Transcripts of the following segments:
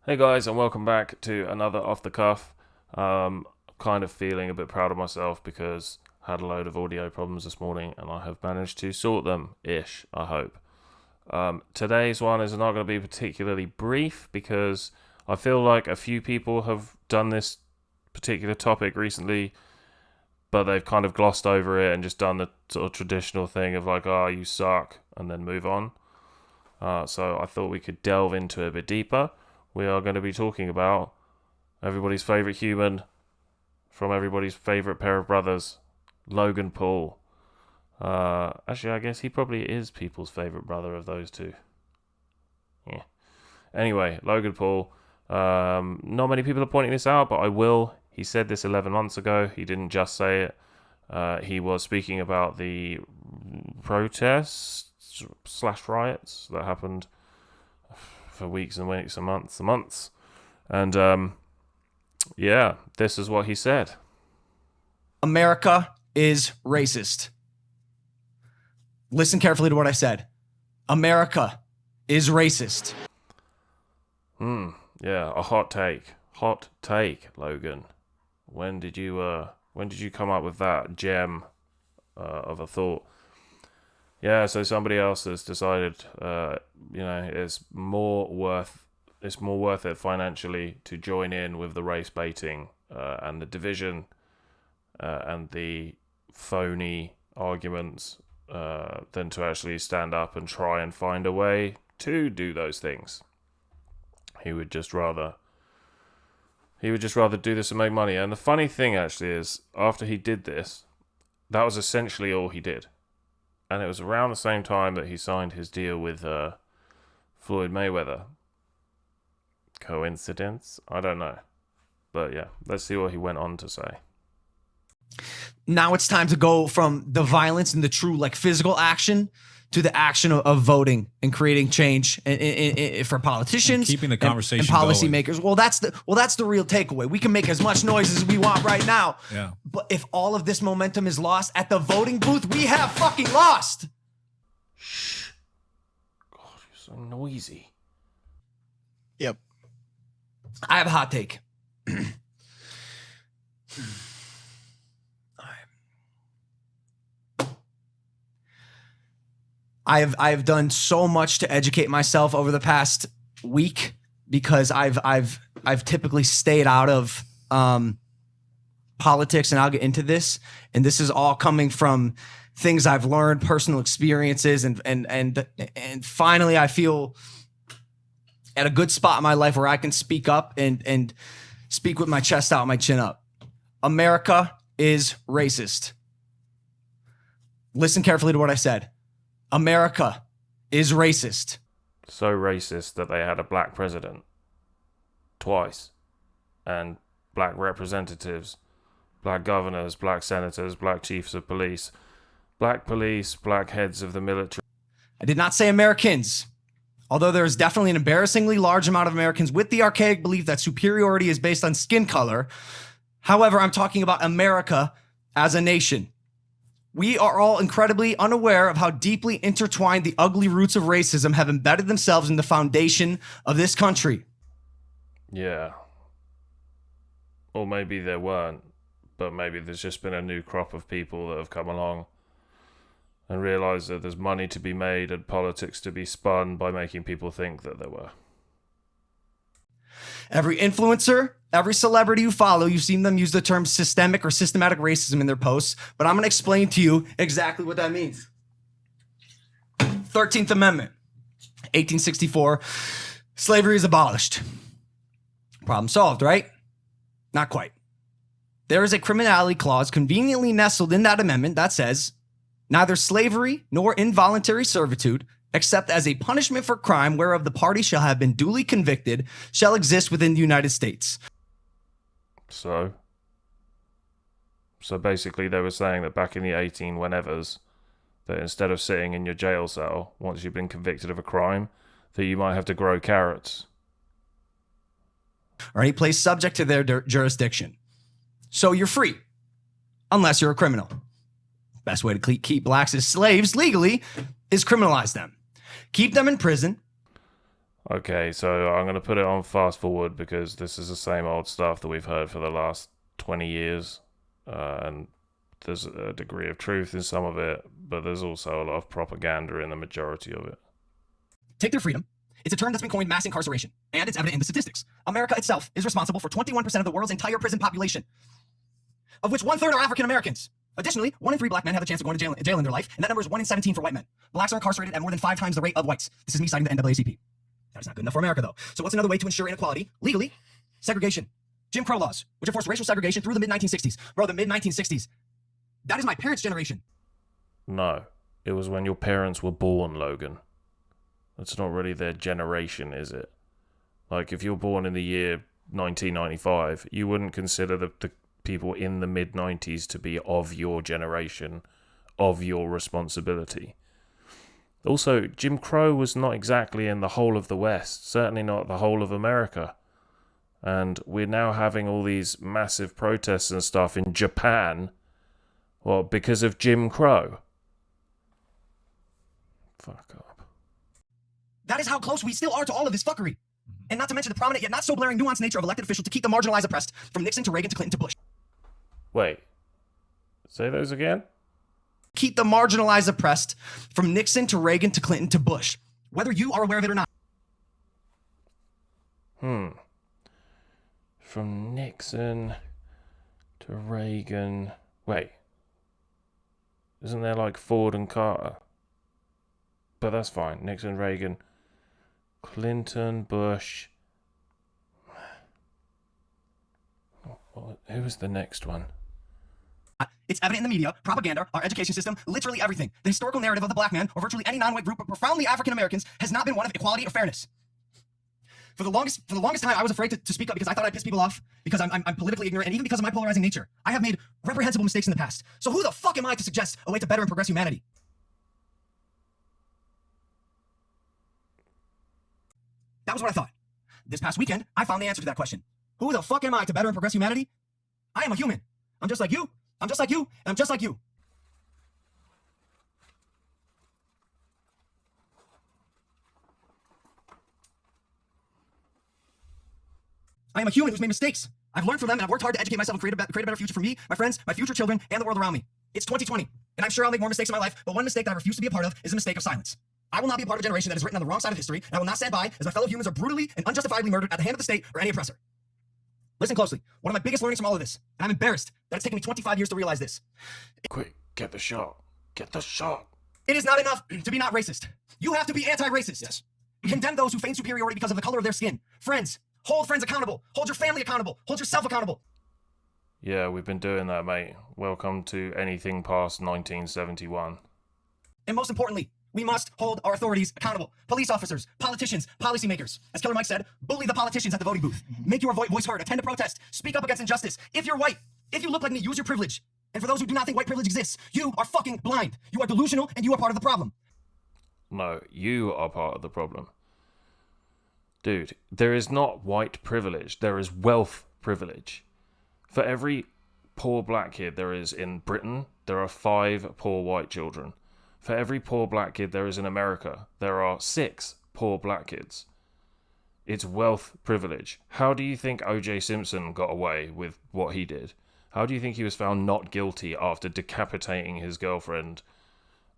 Hey guys, and welcome back to another Off the Cuff. Kind of feeling a bit proud of myself because I had a load of audio problems this morning and I have managed to sort them, ish, I hope. Today's one is not going to be particularly brief because I feel like a few people have done this particular topic recently, but they've kind of glossed over it and just done the sort of traditional thing of like, oh, you suck, and then move on. So I thought we could delve into it a bit deeper. We are going to be talking about everybody's favourite human from everybody's favourite pair of brothers, Logan Paul. Actually, I guess he probably is people's favourite brother of those two. Yeah. Anyway, Logan Paul. Not many people are pointing this out, but I will. He said this 11 months ago. He didn't just say it. He was speaking about the protests / riots that happened for weeks and weeks and months. And yeah, this is what he said. America is racist. Listen carefully to what I said. America is racist. Yeah, a hot take. Hot take, Logan. When did you come up with that gem of a thought? Yeah, so somebody else has decided, it's more worth it financially to join in with the race baiting and the division and the phony arguments than to actually stand up and try and find a way to do those things. He would just rather do this and make money. And the funny thing actually is, after he did this, that was essentially all he did. And it was around the same time that he signed his deal with Floyd Mayweather. Coincidence? I don't know. But yeah, let's see what he went on to say. Now it's time to go from the violence and the true physical action to the action of voting and creating change for politicians, and keeping the conversation and policymakers. Well, that's the real takeaway. We can make as much noise as we want right now. Yeah. But if all of this momentum is lost at the voting booth, we have fucking lost. Shh. God, you're so noisy. Yep. I have a hot take. I've done so much to educate myself over the past week because I've typically stayed out of politics, and I'll get into this. And this is all coming from things I've learned, personal experiences, and finally I feel at a good spot in my life where I can speak up and speak with my chest out, my chin up. America is racist. Listen carefully to what I said. America is racist. So racist that they had a black president twice, and black representatives, black governors, black senators, black chiefs of police, black heads of the military. I did not say Americans, although there is definitely an embarrassingly large amount of Americans with the archaic belief that superiority is based on skin color. However, I'm talking about America as a nation. We are all incredibly unaware of how deeply intertwined the ugly roots of racism have embedded themselves in the foundation of this country. Yeah. Or maybe there weren't, but maybe there's just been a new crop of people that have come along and realised that there's money to be made and politics to be spun by making people think that there were. Every influencer, every celebrity you follow, you've seen them use the term systemic or systematic racism in their posts, but I'm going to explain to you exactly what that means. 13th Amendment, 1864, slavery is abolished. Problem solved, right? Not quite. There is a criminality clause conveniently nestled in that amendment that says, neither slavery nor involuntary servitude, except as a punishment for crime whereof the party shall have been duly convicted, shall exist within the United States. So basically they were saying that back in the 18 whenevers, that instead of sitting in your jail cell once you've been convicted of a crime, that you might have to grow carrots. Or any place subject to their jurisdiction. So you're free, unless you're a criminal. Best way to keep blacks as slaves legally is criminalize them. Keep them in prison. Okay, so I'm going to put it on fast forward because this is the same old stuff that we've heard for the last 20 years. And there's a degree of truth in some of it, but there's also a lot of propaganda in the majority of it. Take their freedom. It's a term that's been coined mass incarceration, and it's evident in the statistics. America itself is responsible for 21% of the world's entire prison population, of which 1/3 are African Americans. Additionally, 1 in 3 black men have the chance of going to jail in their life, and that number is 1 in 17 for white men. Blacks are incarcerated at more than 5 times the rate of whites. This is me citing the NAACP. That is not good enough for America, though. So what's another way to ensure inequality legally? Segregation. Jim Crow laws, which enforced racial segregation through the mid-1960s. Bro, the mid-1960s. That is my parents' generation. No, it was when your parents were born, Logan. That's not really their generation, is it? Like, if you're born in the year 1995, you wouldn't consider the people in the mid-90s to be of your generation, of your responsibility. Also, Jim Crow was not exactly in the whole of the West, certainly not the whole of America. And we're now having all these massive protests and stuff in Japan, well, because of Jim Crow. Fuck up. That is how close we still are to all of this fuckery. And not to mention the prominent yet not so blaring nuanced nature of elected officials to keep the marginalized oppressed, from Nixon to Reagan to Clinton to Bush. Wait, say those again? Keep the marginalized oppressed, from Nixon to Reagan to Clinton to Bush, whether you are aware of it or not. From Nixon to Reagan. Wait. Isn't there like Ford and Carter? But that's fine. Nixon, Reagan, Clinton, Bush. Who was the next one? It's evident in the media, propaganda, our education system, literally everything. The historical narrative of the black man, or virtually any non-white group, but profoundly African Americans, has not been one of equality or fairness. For the longest time, I was afraid to speak up because I thought I'd piss people off, because I'm politically ignorant, and even because of my polarizing nature. I have made reprehensible mistakes in the past. So who the fuck am I to suggest a way to better and progress humanity? That was what I thought. This past weekend, I found the answer to that question. Who the fuck am I to better and progress humanity? I am a human. I'm just like you. I'm just like you. And I'm just like you. I am a human who's made mistakes. I've learned from them, and I've worked hard to educate myself and create a better future for me, my friends, my future children, and the world around me. It's 2020, and I'm sure I'll make more mistakes in my life, but one mistake that I refuse to be a part of is a mistake of silence. I will not be a part of a generation that is written on the wrong side of history, and I will not stand by as my fellow humans are brutally and unjustifiably murdered at the hand of the state or any oppressor. Listen closely. One of my biggest learnings from all of this, and I'm embarrassed that it's taken me 25 years to realize this. Quick, get the shot. Get the shot. It is not enough to be not racist. You have to be anti-racist. Yes. Condemn those who feign superiority because of the color of their skin. Friends, hold friends accountable. Hold your family accountable. Hold yourself accountable. Yeah, we've been doing that, mate. Welcome to anything past 1971. And most importantly, we must hold our authorities accountable. Police officers, politicians, policymakers. As Killer Mike said, bully the politicians at the voting booth. Make your voice heard. Attend a protest. Speak up against injustice. If you're white, if you look like me, use your privilege. And for those who do not think white privilege exists, you are fucking blind. You are delusional, and you are part of the problem. No, you are part of the problem. Dude, there is not white privilege. There is wealth privilege. For every poor black kid there is in Britain, there are 5 poor white children. For every poor black kid there is in America, there are 6 poor black kids. It's wealth privilege. How do you think O.J. Simpson got away with what he did? How do you think he was found not guilty after decapitating his girlfriend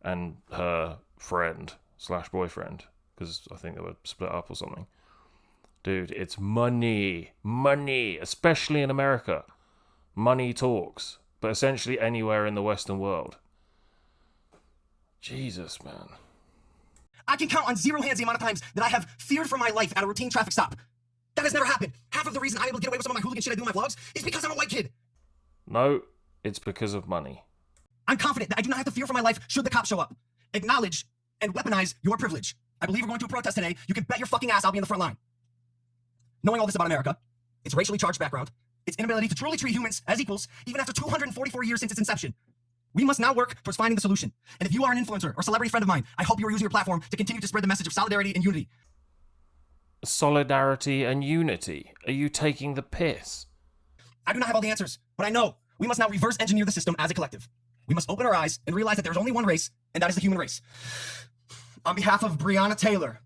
and her friend/boyfriend? Because I think they were split up or something. Dude, it's money. Money, especially in America. Money talks, but essentially anywhere in the Western world. Jesus, man. I can count on 0 hands the amount of times that I have feared for my life at a routine traffic stop. That has never happened. Half of the reason I'm able to get away with some of my hooligan shit I do in my vlogs is because I'm a white kid. No, it's because of money. I'm confident that I do not have to fear for my life should the cops show up. Acknowledge and weaponize your privilege. I believe we're going to a protest today. You can bet your fucking ass I'll be in the front line. Knowing all this about America, its racially charged background, its inability to truly treat humans as equals, even after 244 years since its inception, we must now work towards finding the solution. And if you are an influencer or celebrity friend of mine, I hope you are using your platform to continue to spread the message of solidarity and unity. Solidarity and unity? Are you taking the piss? I do not have all the answers, but I know we must now reverse engineer the system as a collective. We must open our eyes and realize that there is only one race, and that is the human race. On behalf of Breonna Taylor,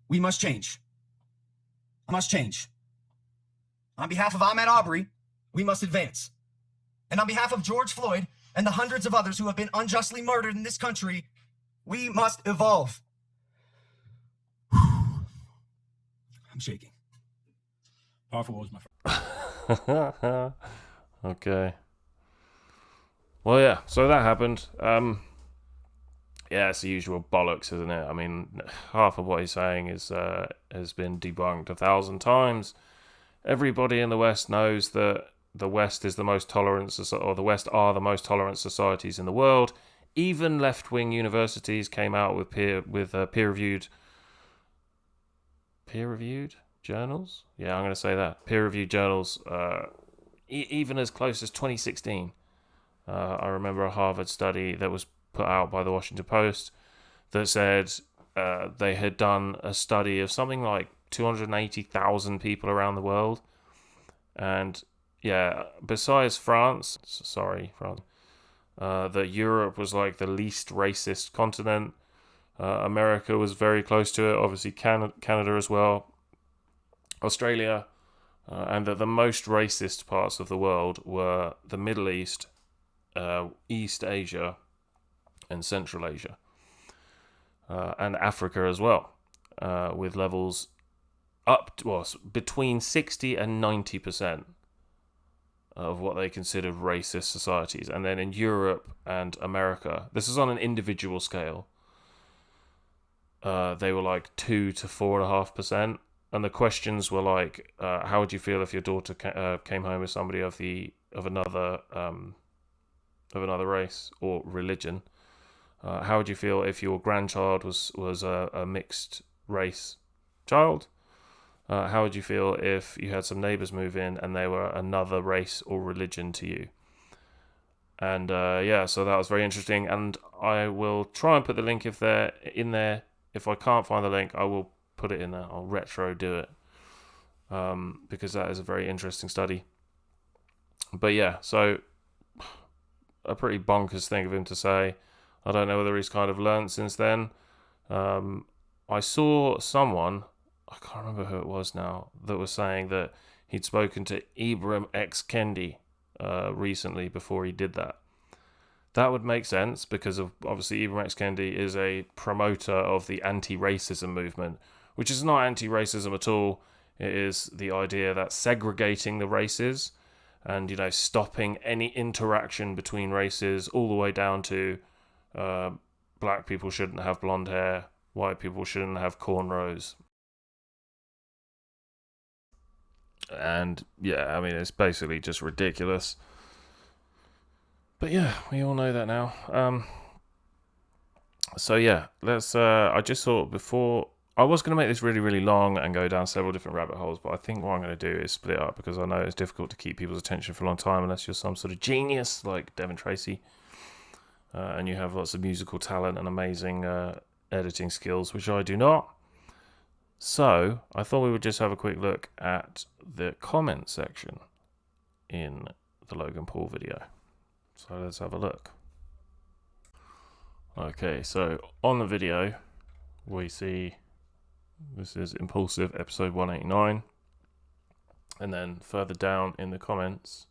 we must change. must change. On behalf of Ahmaud Arbery, we must advance. And on behalf of George Floyd and the hundreds of others who have been unjustly murdered in this country, we must evolve. I'm shaking. Powerful words, my friend. Okay. Well, yeah, so that happened. Yeah, it's the usual bollocks, isn't it? I mean, half of what he's saying has been debunked 1,000 times. Everybody in the West knows that the West is the most tolerant, or the West are the most tolerant societies in the world. Even left-wing universities came out with peer-reviewed journals. Yeah, I'm going to say that peer-reviewed journals. Even as close as 2016. I remember a Harvard study that was put out by the Washington Post that said they had done a study of something like 280,000 people around the world. And yeah, besides France, that Europe was like the least racist continent. America was very close to it, obviously Canada as well, Australia, and that the most racist parts of the world were the Middle East, East Asia, and Central Asia, and Africa as well, with levels between 60 and 90% of what they considered racist societies. And then in Europe and America, this is on an individual scale, they were like 2 to 4.5%. And the questions were like, how would you feel if your daughter came home with somebody of another race or religion? How would you feel if your grandchild was a mixed race child? How would you feel if you had some neighbours move in and they were another race or religion to you? And so that was very interesting. And I will try and put the link if they're in there. If I can't find the link, I will put it in there. I'll retro do it, because that is a very interesting study. But yeah, so a pretty bonkers thing of him to say. I don't know whether he's kind of learned since then. I saw someone, I can't remember who it was now, that was saying that he'd spoken to Ibram X. Kendi recently before he did that. That would make sense because of obviously Ibram X. Kendi is a promoter of the anti-racism movement, which is not anti-racism at all. It is the idea that segregating the races and, stopping any interaction between races all the way down to black people shouldn't have blonde hair, white people shouldn't have cornrows. And yeah, I mean, it's basically just ridiculous. But yeah, we all know that now. So yeah, let's. I just thought before I was going to make this really, really long and go down several different rabbit holes, but I think what I'm going to do is split it up because I know it's difficult to keep people's attention for a long time unless you're some sort of genius like Devin Tracy, and you have lots of musical talent and amazing editing skills, which I do not. So I thought we would just have a quick look at the comment section in the Logan Paul video. So let's have a look. Okay, so on the video, we see this is Impulsive episode 189. And then further down in the comments,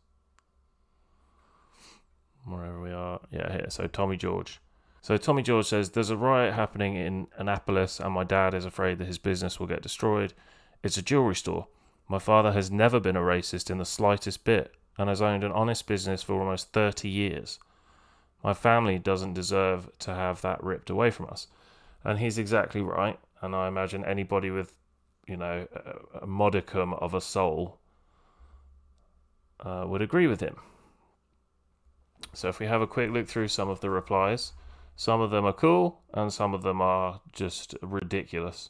wherever we are, here, so Tommy George. So Tommy George says, there's a riot happening in Annapolis and my dad is afraid that his business will get destroyed. It's a jewelry store. My father has never been a racist in the slightest bit and has owned an honest business for almost 30 years. My family doesn't deserve to have that ripped away from us. And he's exactly right. And I imagine anybody with, a modicum of a soul would agree with him. So if we have a quick look through some of the replies, some of them are cool and some of them are just ridiculous.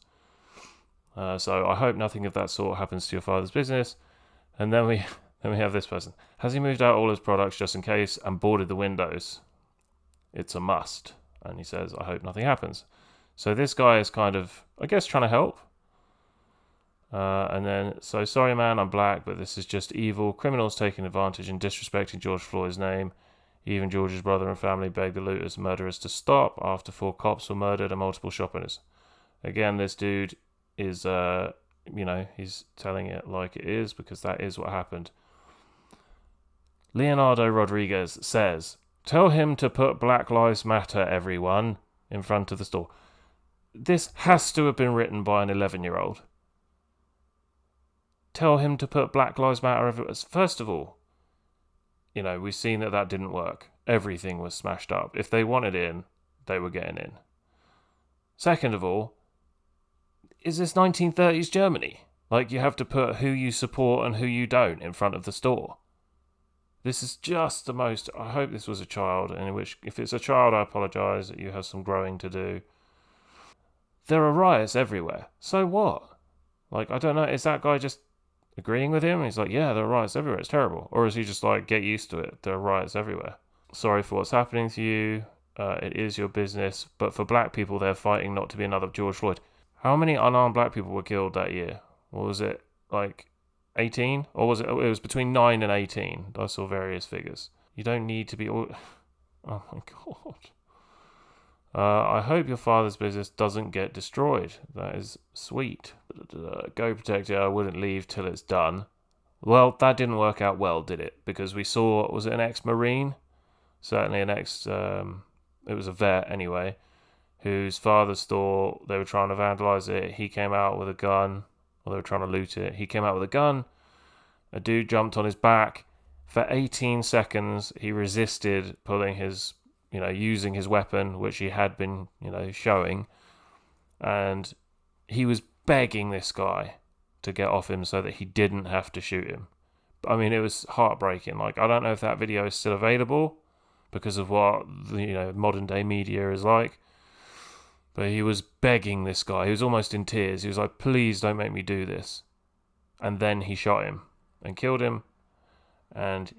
So I hope nothing of that sort happens to your father's business. And then we have this person. Has he moved out all his products just in case and boarded the windows? It's a must. And he says, I hope nothing happens. So this guy is kind of, I guess, trying to help. And then, so sorry man, I'm black, but this is just evil. Criminals taking advantage and disrespecting George Floyd's name. Even George's brother and family begged the looters and murderers to stop after 4 cops were murdered and multiple shop owners. Again, this dude is he's telling it like it is because that is what happened. Leonardo Rodriguez says, "Tell him to put Black Lives Matter, everyone," in front of the store. This has to have been written by an 11-year-old. Tell him to put Black Lives Matter everywhere. First of all, we've seen that didn't work. Everything was smashed up. If they wanted in, they were getting in. Second of all, is this 1930s Germany? Like, you have to put who you support and who you don't in front of the store. This is just the most... I hope this was a child, in which, if it's a child, I apologise that you have some growing to do. There are riots everywhere. So what? Like, I don't know, is that guy just agreeing with him? He's like, yeah, there are riots everywhere, it's terrible. Or is he just like, get used to it, there are riots everywhere. Sorry for what's happening to you. It is your business. But for black people, they're fighting not to be another George Floyd. How many unarmed black people were killed that year? Or was it like 18? Or was it? It was between 9 and 18. I saw various figures. You don't need to be... Oh my God. I hope your father's business doesn't get destroyed. That is sweet. Go protect it. I wouldn't leave till it's done. Well, that didn't work out well, did it? Because we saw, was it an ex-Marine? Certainly an ex... it was a vet, anyway, whose father store, they were trying to vandalise it. He came out with a gun. Or they were trying to loot it. He came out with a gun. A dude jumped on his back. For 18 seconds, he resisted pulling his... using his weapon, which he had been, showing. And he was begging this guy to get off him so that he didn't have to shoot him. I mean, it was heartbreaking. Like, I don't know if that video is still available because of what, modern day media is like. But he was begging this guy. He was almost in tears. He was like, please don't make me do this. And then he shot him and killed him. And,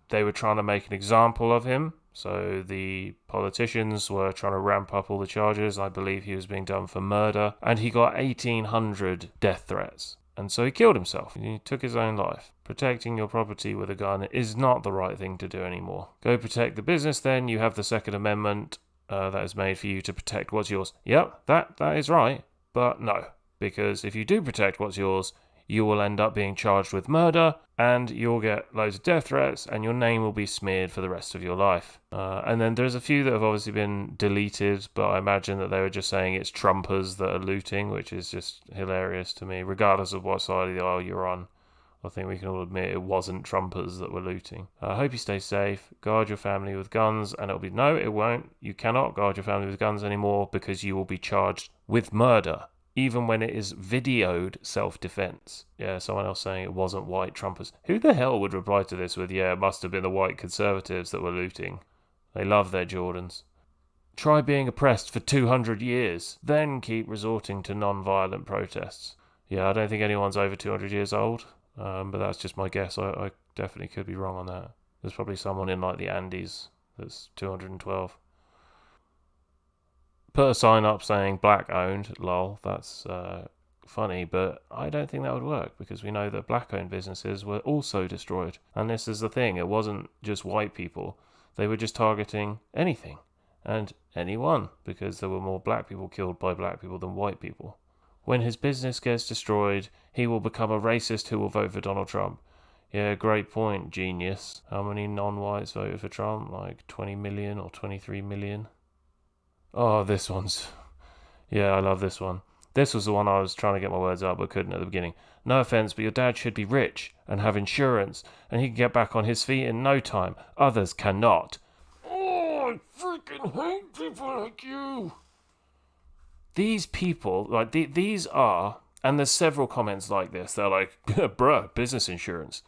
they were trying to make an example of him. So the politicians were trying to ramp up all the charges. I believe he was being done for murder. And he got 1,800 death threats. And so he killed himself. He took his own life. Protecting your property with a gun is not the right thing to do anymore. Go protect the business then. You have the Second Amendment that is made for you to protect what's yours. Yep, that is right. But no. Because if you do protect what's yours, you will end up being charged with murder, and you'll get loads of death threats, and your name will be smeared for the rest of your life. And then there's a few that have obviously been deleted, but I imagine that they were just saying it's Trumpers that are looting, which is just hilarious to me, regardless of what side of the aisle you're on. I think we can all admit it wasn't Trumpers that were looting. I hope you stay safe. Guard your family with guns, and it'll be... No, it won't. You cannot guard your family with guns anymore because you will be charged with murder, even when it is videoed self-defense. Yeah, someone else saying it wasn't white Trumpers. Who the hell would reply to this with, yeah, it must have been the white conservatives that were looting. They love their Jordans. Try being oppressed for 200 years, then keep resorting to non-violent protests. Yeah, I don't think anyone's over 200 years old, but that's just my guess. I definitely could be wrong on that. There's probably someone in, like, the Andes that's 212. Put a sign up saying black owned, lol, that's funny, but I don't think that would work because we know that black owned businesses were also destroyed. And this is the thing, it wasn't just white people, they were just targeting anything and anyone because there were more black people killed by black people than white people. When his business gets destroyed, he will become a racist who will vote for Donald Trump. Yeah, great point, genius. How many non-whites voted for Trump? Like 20 million or 23 million? Oh, this one's... Yeah, I love this one. This was the one I was trying to get my words out but couldn't at the beginning. No offense, but your dad should be rich and have insurance, and he can get back on his feet in no time. Others cannot. Oh, I freaking hate people like you. These people, like, these are... And there's several comments like this. They're like, bruh, business insurance.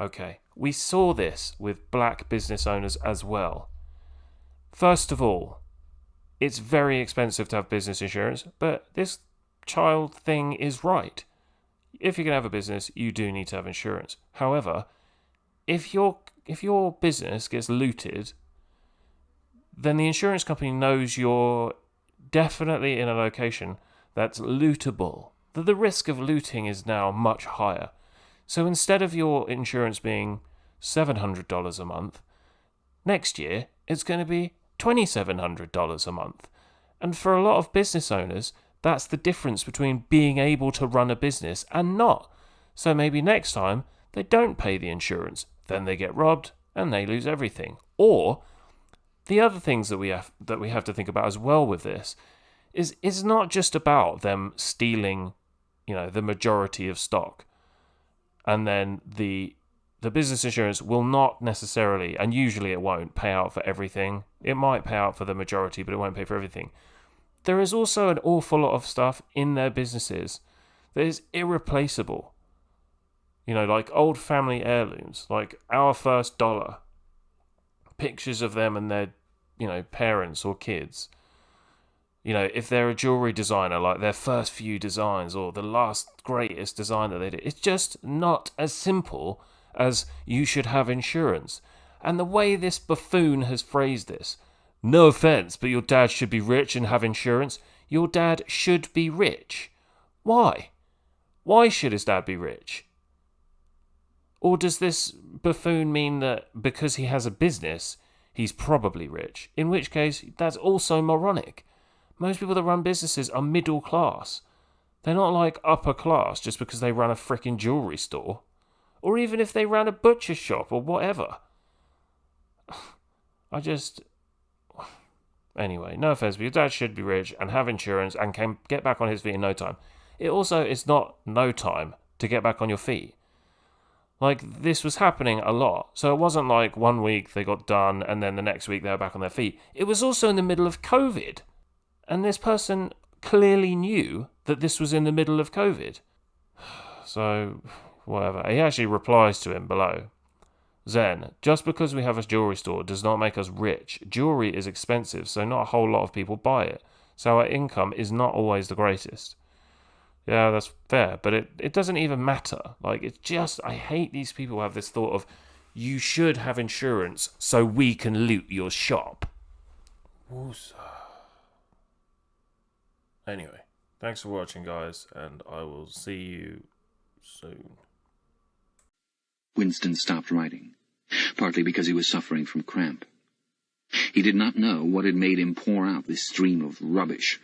Okay, we saw this with black business owners as well. First of all, it's very expensive to have business insurance, but this child thing is right. If you're going to have a business, you do need to have insurance. However, if your business gets looted, then the insurance company knows you're definitely in a location that's lootable. That the risk of looting is now much higher. So instead of your insurance being $700 a month, next year it's going to be $2,700 a month. And for a lot of business owners, That's the difference between being able to run a business and not. So maybe next time they don't pay the insurance, then they get robbed and they lose everything. Or the other things that we have to think about as well with this is it's not just about them stealing, the majority of stock, and then the business insurance will not necessarily, and usually it won't, pay out for everything. It might pay out for the majority, but it won't pay for everything. There is also an awful lot of stuff in their businesses that is irreplaceable. Like old family heirlooms, like our first dollar, pictures of them and their, parents or kids. If they're a jewelry designer, like their first few designs or the last greatest design that they did, it's just not as simple as you should have insurance. And the way this buffoon has phrased this, no offense, but your dad should be rich and have insurance. Your dad should be rich. Why? Why should his dad be rich? Or does this buffoon mean that because he has a business, he's probably rich? In which case, that's also moronic. Most people that run businesses are middle class. They're not like upper class just because they run a frickin' jewelry store. Or even if they ran a butcher shop or whatever. Anyway, no offense, but your dad should be rich and have insurance and can get back on his feet in no time. It's not no time to get back on your feet. Like, this was happening a lot. So it wasn't like 1 week they got done and then the next week they were back on their feet. It was also in the middle of COVID. And this person clearly knew that this was in the middle of COVID. So, whatever. He actually replies to him below. Zen, just because we have a jewelry store does not make us rich. Jewelry is expensive, so not a whole lot of people buy it. So our income is not always the greatest. Yeah, that's fair, but it doesn't even matter. Like, it's just, I hate these people who have this thought of, you should have insurance so we can loot your shop. Woosah. Anyway, thanks for watching, guys, and I will see you soon. Winston stopped writing, partly because he was suffering from cramp. He did not know what had made him pour out this stream of rubbish